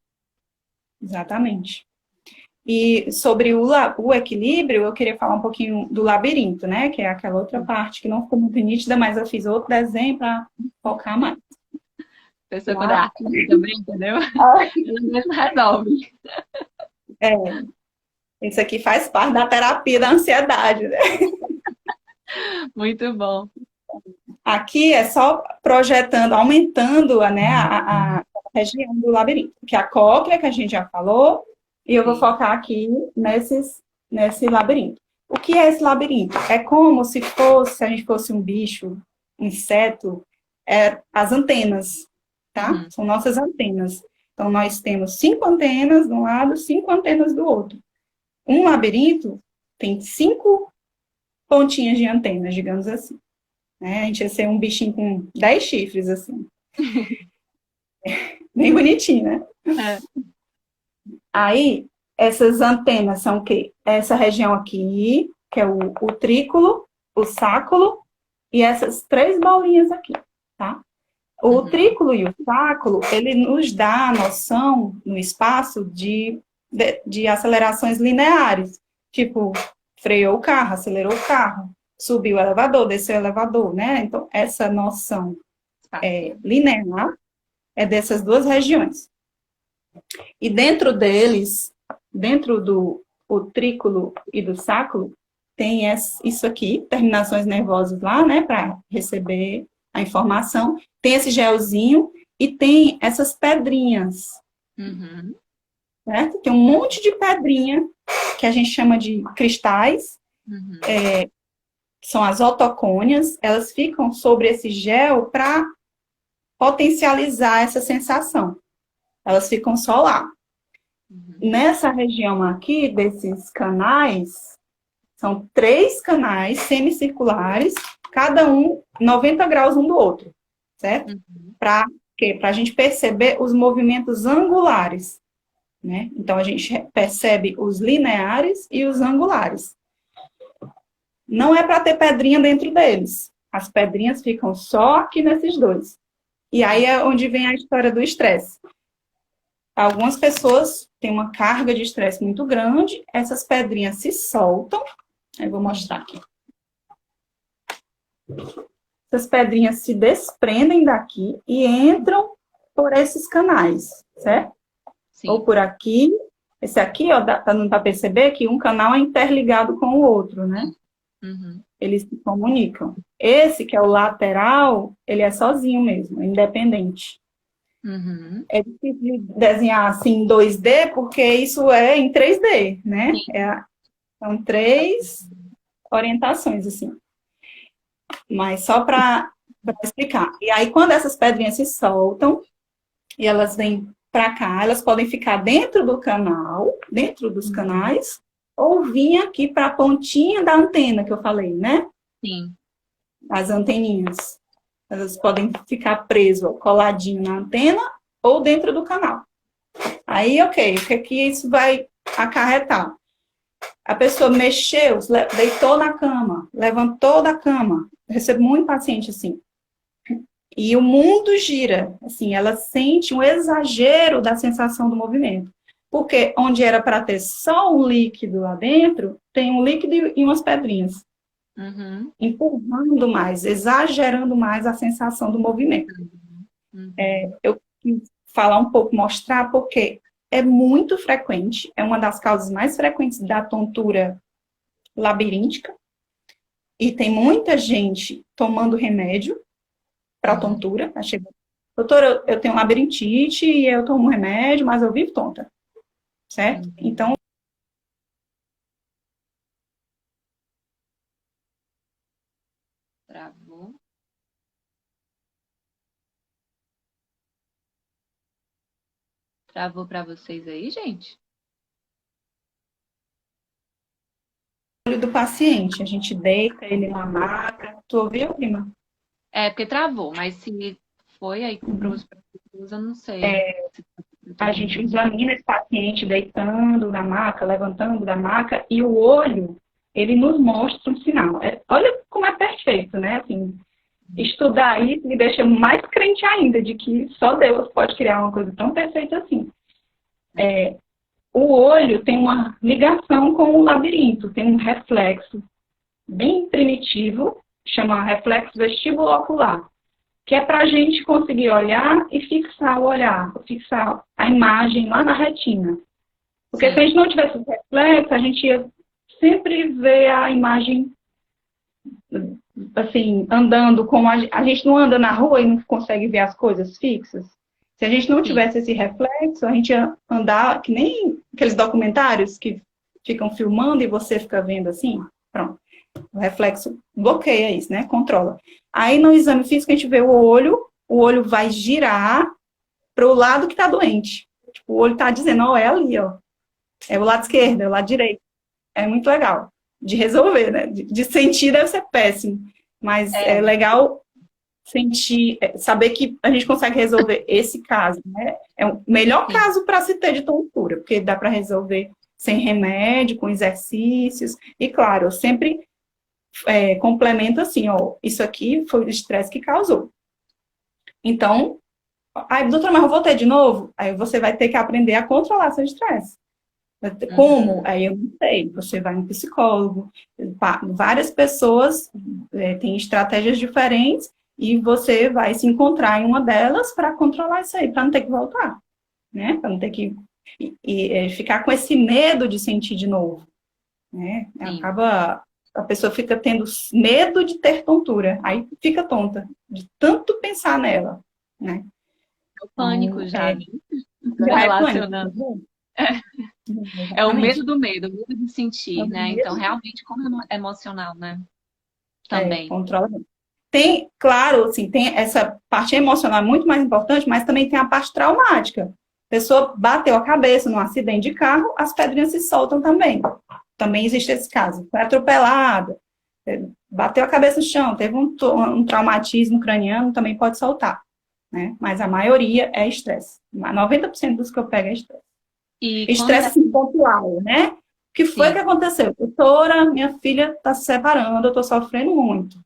exatamente. E sobre o equilíbrio, eu queria falar um pouquinho do labirinto, né? Que é aquela outra parte que não ficou muito nítida, mas eu fiz outro desenho para focar mais.
Pessoa quando é
Lá,
artista também, entendeu? Ela mesmo resolve.
é, isso aqui faz parte da terapia da ansiedade, né?
Muito bom.
Aqui é só projetando, aumentando, né, a região do labirinto, que é a cóclea, que a gente já falou, e eu vou
Sim.
focar aqui nesse labirinto. O que é esse labirinto? É como se a gente fosse um bicho, um inseto, as antenas, tá?
Uhum.
São nossas antenas. Então, nós temos 5 antenas de um lado, 5 antenas do outro. Um labirinto tem 5 pontinhas de antenas, digamos assim. Né? A gente ia ser um bichinho com 10 chifres, assim. Bem bonitinho, né?
É.
Aí, essas antenas são o quê? Essa região aqui, que é o utrículo, o sáculo, e essas 3 bolinhas aqui, tá? O trículo e o sacro, ele nos dá a noção no espaço de acelerações lineares. Tipo, freou o carro, acelerou o carro, subiu o elevador, desceu o elevador, né? Então, essa noção linear é dessas duas regiões. E dentro deles, dentro do trículo e do sacro, tem isso aqui, terminações nervosas lá, né, para receber a informação. Tem esse gelzinho e tem essas pedrinhas. Certo? Tem um monte de pedrinha que a gente chama de cristais. São as otocônias. Elas ficam sobre esse gel para potencializar essa sensação. Elas ficam só lá. Nessa região aqui, desses canais, são 3 canais semicirculares, cada um 90 graus um do outro, certo? Para quê? Para a gente perceber os movimentos angulares, né? Então, a gente percebe os lineares e os angulares. Não é para ter pedrinha dentro deles. As pedrinhas ficam só aqui nesses dois. E aí é onde vem a história do estresse. Algumas pessoas têm uma carga de estresse muito grande, essas pedrinhas se soltam. Eu vou mostrar aqui. Essas pedrinhas se desprendem daqui e entram por esses canais, certo? Sim. Ou por não Esse aqui, ó, dá para perceber que um canal é interligado com o outro, né? Eles se comunicam. Esse, que é o lateral, ele é sozinho mesmo, é independente. É difícil de desenhar assim em 2D, porque isso é em 3D, né? São 3 orientações, assim. Mas só para explicar. E aí, quando essas pedrinhas se soltam, e elas vêm para cá, elas podem ficar dentro do canal, dentro dos canais, ou vir aqui para a pontinha da antena que eu falei, né?
Sim.
As anteninhas. Elas podem ficar presas, coladinho na antena, ou dentro do canal. Aí, ok, o que é que isso vai acarretar? A pessoa mexeu, deitou na cama, levantou da cama. Eu recebo muito paciente assim. E o mundo gira, assim, ela sente um exagero da sensação do movimento. Porque onde era para ter só um líquido lá dentro, tem um líquido e umas pedrinhas. Empurrando mais, exagerando mais a sensação do movimento. Eu quis falar um pouco, mostrar, porque é muito frequente, é uma das causas mais frequentes da tontura labiríntica. E tem muita gente tomando remédio para tontura. Doutora, eu tenho labirintite e eu tomo remédio, mas eu vivo tonta. Certo? Então,
travou. Travou para vocês aí, gente?
Olho do paciente, a gente deita ele na maca. Tu ouviu, prima?
É, porque travou, mas se foi aí com os eu não sei.
A gente examina esse paciente deitando na maca, levantando da maca, e o olho, ele nos mostra um sinal. Olha como é perfeito, né? Assim, estudar isso me deixa mais crente ainda de que só Deus pode criar uma coisa tão perfeita assim. O olho tem uma ligação com o labirinto, tem um reflexo bem primitivo, chama reflexo vestibulo-ocular, que é para a gente conseguir olhar e fixar o olhar, fixar a imagem lá na retina. Porque se a gente não tivesse esse reflexo, a gente ia sempre ver a imagem, assim, andando como a gente não anda na rua e não consegue ver as coisas fixas. Se a gente não tivesse esse reflexo, a gente ia andar que nem aqueles documentários que ficam filmando e você fica vendo assim. Pronto. O reflexo bloqueia isso, né? Controla. Aí no exame físico a gente vê o olho vai girar para o lado que está doente. Tipo, o olho está dizendo, ó, é ali, ó. É o lado esquerdo, é o lado direito. É muito legal de resolver, né? De sentir deve ser péssimo. Mas é legal sentir, saber que a gente consegue resolver esse caso, né? É o melhor caso para se ter de tontura, porque dá para resolver sem remédio, com exercícios. E claro, eu sempre complemento assim, ó, isso aqui foi o estresse que causou. Então, aí, doutora, mas eu vou ter de novo? Aí você vai ter que aprender a controlar seu estresse. Como?
Uhum.
Aí eu não sei. Você vai no psicólogo. Várias pessoas têm estratégias diferentes e você vai se encontrar em uma delas para controlar isso aí, para não ter que voltar, né? Para não ter que ficar com esse medo de sentir de novo, né?
Sim.
Acaba, a pessoa fica tendo medo de ter tontura, aí fica tonta, de tanto pensar nela, né?
É o pânico
Então,
já, né?
já é pânico, tá
Relacionando.
vendo?
É o medo
Exatamente.
do medo, o medo de
É
sentir,
o
né? Então,
medo,
realmente, como é emocional, né? Também.
controla. Tem, claro, assim, tem essa parte emocional muito mais importante, mas também tem a parte traumática. A pessoa bateu a cabeça num acidente de carro, as pedrinhas se soltam também. Também existe esse caso. Foi atropelada, bateu a cabeça no chão, teve um traumatismo craniano, também pode soltar, né? Mas a maioria é estresse. 90% dos que eu pego é estresse.
E quando
Estresse,
é
assim, pontual, né? O que foi que
assim,
aconteceu? Doutora, minha filha está se separando, eu estou sofrendo muito.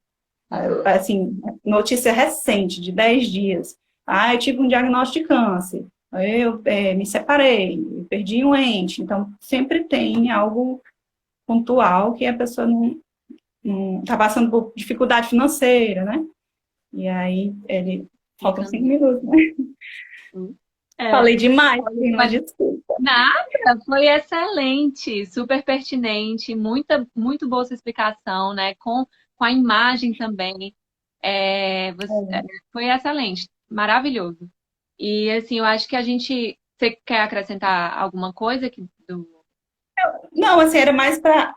uhum,
Assim, notícia recente, de 10 dias. Ah, eu tive um diagnóstico de câncer. Eu me separei, perdi um ente. Então, sempre tem algo pontual que a pessoa não está passando por dificuldade financeira, né? E aí, faltam
fica
5 minutos, né?
é,
Falei demais,
mas
mas desculpa.
nada, foi excelente, super pertinente, muito boa sua explicação, né? Com a imagem também. Foi excelente, maravilhoso. E assim, eu acho que a gente. Você quer acrescentar alguma coisa aqui do.
Não, assim, era mais para,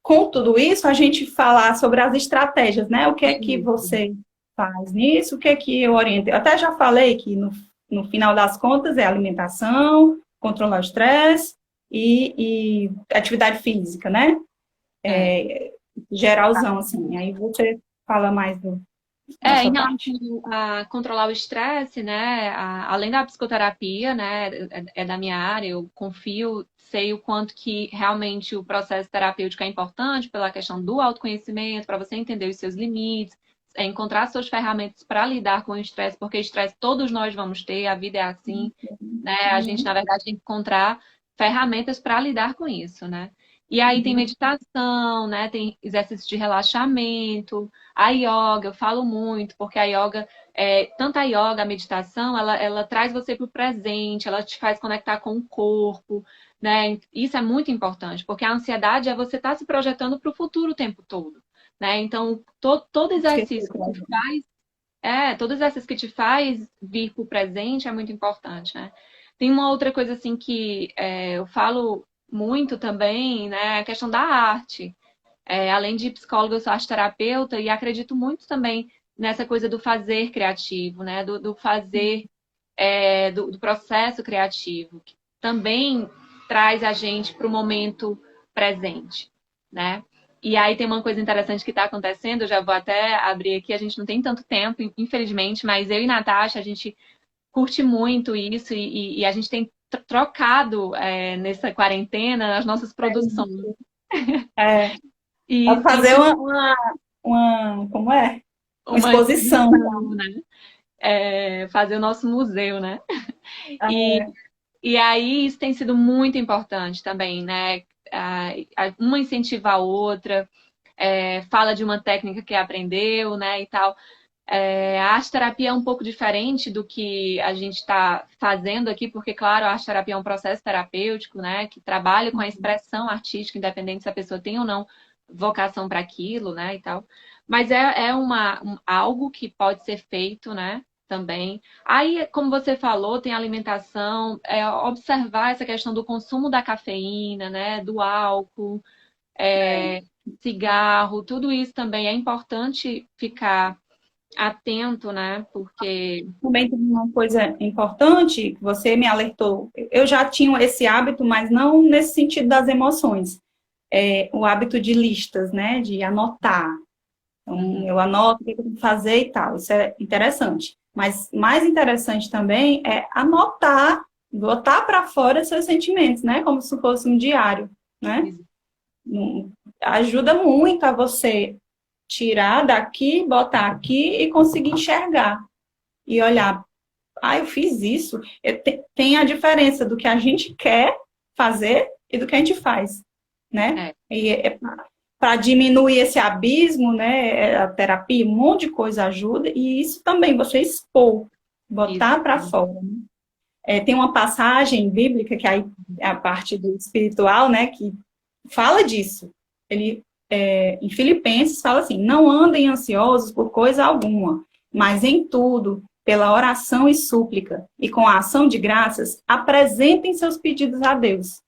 com tudo isso, a gente falar sobre as estratégias, né? O que é que
Isso.
você faz nisso, o que é que eu oriento. Eu até já falei que no final das contas é alimentação, controlar o estresse e atividade física, né?
É.
Geralzão, assim. Aí você fala mais da
Em
sua parte.
relação a controlar o estresse, né, além da psicoterapia, né, é da minha área, eu confio, sei o quanto que realmente o processo terapêutico é importante pela questão do autoconhecimento, para você entender os seus limites, encontrar suas ferramentas para lidar com o estresse, porque estresse todos nós vamos ter, a vida é assim, né, a gente, na
Uhum,
verdade, tem que encontrar ferramentas para lidar com isso, né. E aí tem
uhum,
meditação, né, tem exercício de relaxamento, a yoga, eu falo muito, porque a yoga, tanto a yoga, a meditação, ela traz você para o presente, ela te faz conectar com o corpo, né? Isso é muito importante, porque a ansiedade é você estar se projetando para o futuro o tempo todo, né? Então, todo
esqueci,
exercício que te faz, todo exercício que te faz vir para o presente é muito importante, né? Tem uma outra coisa assim que eu falo muito também, né? A questão da arte. Além de psicóloga, eu sou arte-terapeuta e acredito muito também nessa coisa do fazer criativo, né? Do fazer, do processo criativo, que também traz a gente para o momento presente, né? E aí tem uma coisa interessante que está acontecendo, eu já vou até abrir aqui, a gente não tem tanto tempo, infelizmente, mas eu e Natasha, a gente curte muito isso e a gente tem trocado nessa quarentena as nossas produções.
é,
E tem
fazer
sido
como é? Uma
uma
exposição.
exposição, né? Fazer o nosso museu, né? E,
É,
e aí isso tem sido muito importante também, né? Uma incentiva a outra, fala de uma técnica que aprendeu, né? E tal. A arte-terapia é um pouco diferente do que a gente está fazendo aqui, porque, claro, a arte-terapia é um processo terapêutico, né? Que trabalha com a expressão artística, independente se a pessoa tem ou não vocação para aquilo, né? E tal. Mas algo que pode ser feito, né? Também. Aí, como você falou, tem alimentação, observar essa questão do consumo da cafeína, né? Do álcool, é, cigarro, tudo isso também é importante ficar atento, né? Porque.
também tem uma coisa importante que você me alertou. Eu já tinha esse hábito, mas não nesse sentido das emoções. O hábito de listas, né? De anotar. Então,
Uhum,
eu anoto o que eu tenho que fazer e tal. Isso é interessante. Mas mais interessante também é anotar, botar para fora seus sentimentos, né? Como se fosse um diário, né? Ajuda muito a você tirar daqui, botar aqui e conseguir enxergar. e olhar, eu fiz isso. Tem a diferença do que a gente quer fazer e do que a gente faz, né?
É,
E para diminuir esse abismo, né? A terapia, um monte de coisa ajuda, e isso também, você expor,
isso.
botar para fora. Tem uma passagem bíblica, que aí é a parte do espiritual, né? Que fala disso. Ele, em Filipenses, fala assim: não andem ansiosos por coisa alguma, mas em tudo, pela oração e súplica, e com a ação de graças, apresentem seus pedidos a Deus.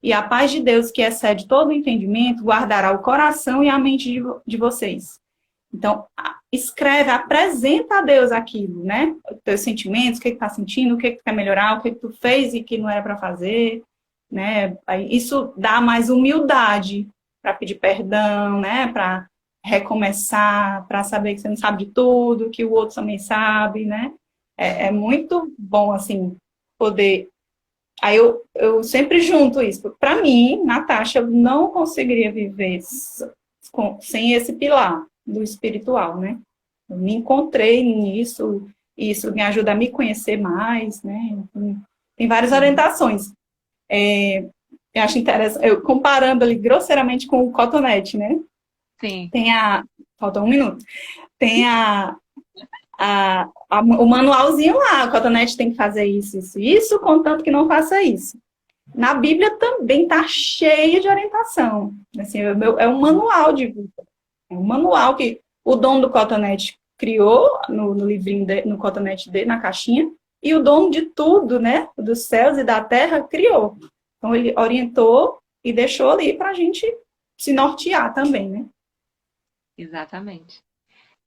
E a paz de Deus, que excede todo o entendimento, guardará o coração e a mente de vocês. Então, escreve, apresenta a Deus aquilo, né? Os teus sentimentos, o que tu tá sentindo, o que tu quer melhorar, o que tu fez e que não era para fazer, né? Isso dá mais humildade para pedir perdão, né? Para recomeçar, para saber que você não sabe de tudo, que o outro também sabe, né? É muito bom, assim, poder. Aí eu sempre junto isso. Para mim, Natasha, eu não conseguiria viver sem esse pilar do espiritual, né? Eu me encontrei nisso, e isso me ajuda a me conhecer mais, né? Então, tem várias
Sim,
orientações. Eu acho interessante, eu comparando ali grosseiramente com o cotonete, né?
sim,
Tem falta um minuto. Tem o manualzinho lá, o cotonete tem que fazer isso, isso, isso, contanto que não faça isso. Na Bíblia também está cheia de orientação. Assim, é um manual de vida. É um manual que o dono do cotonete criou no livrinho, no cotonete dele, na caixinha, e o dono de tudo, né, dos céus e da terra, criou. Então, ele orientou e deixou ali para a gente se nortear também, né?
exatamente.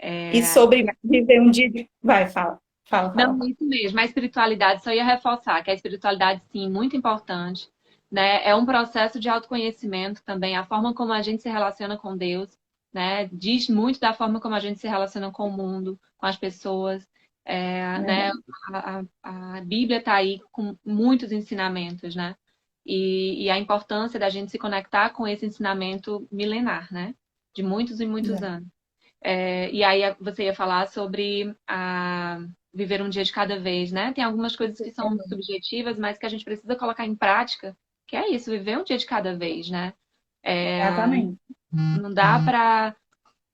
E
É,
sobre viver um dia de... Vai, fala, fala,
não,
fala.
isso mesmo. A espiritualidade, só ia reforçar que a espiritualidade, sim, muito importante, né? É um processo de autoconhecimento também, a forma como a gente se relaciona com Deus, né? Diz muito da forma como a gente se relaciona com o mundo, com as pessoas, né?
Verdade.
A Bíblia está aí com muitos ensinamentos, né? E a importância da gente se conectar com esse ensinamento milenar, né? De muitos e muitos anos. E aí você ia falar sobre viver um dia de cada vez, né? Tem algumas coisas que são subjetivas, mas que a gente precisa colocar em prática, que é isso, viver um dia de cada vez, né?
Exatamente.
Não dá pra.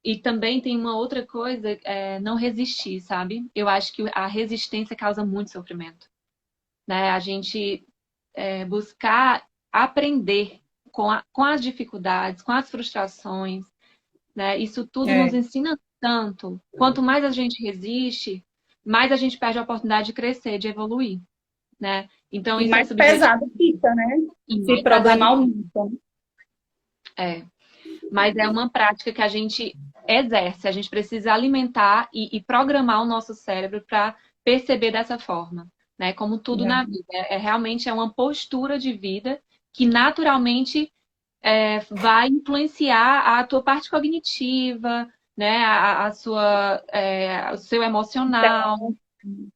E também tem uma outra coisa, não resistir, sabe? Eu acho que a resistência causa muito sofrimento, né? A gente buscar aprender com as dificuldades, com as frustrações, né? Isso tudo nos
É.
ensina tanto. Quanto mais a gente resiste, mais a gente perde a oportunidade de crescer, de evoluir, né? Então,
E
isso é
mais
subjetivo
pesado fica, né?
e
Se
mais
problema
pesado.
aumenta.
É. Mas é uma prática que a gente exerce. A gente precisa alimentar e programar o nosso cérebro para perceber dessa forma, né? Como tudo na vida. Realmente uma postura de vida que naturalmente vai influenciar a tua parte cognitiva, né? O seu emocional.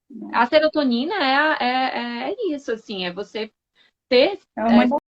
Então,
A serotonina é isso, assim, é você ter
é uma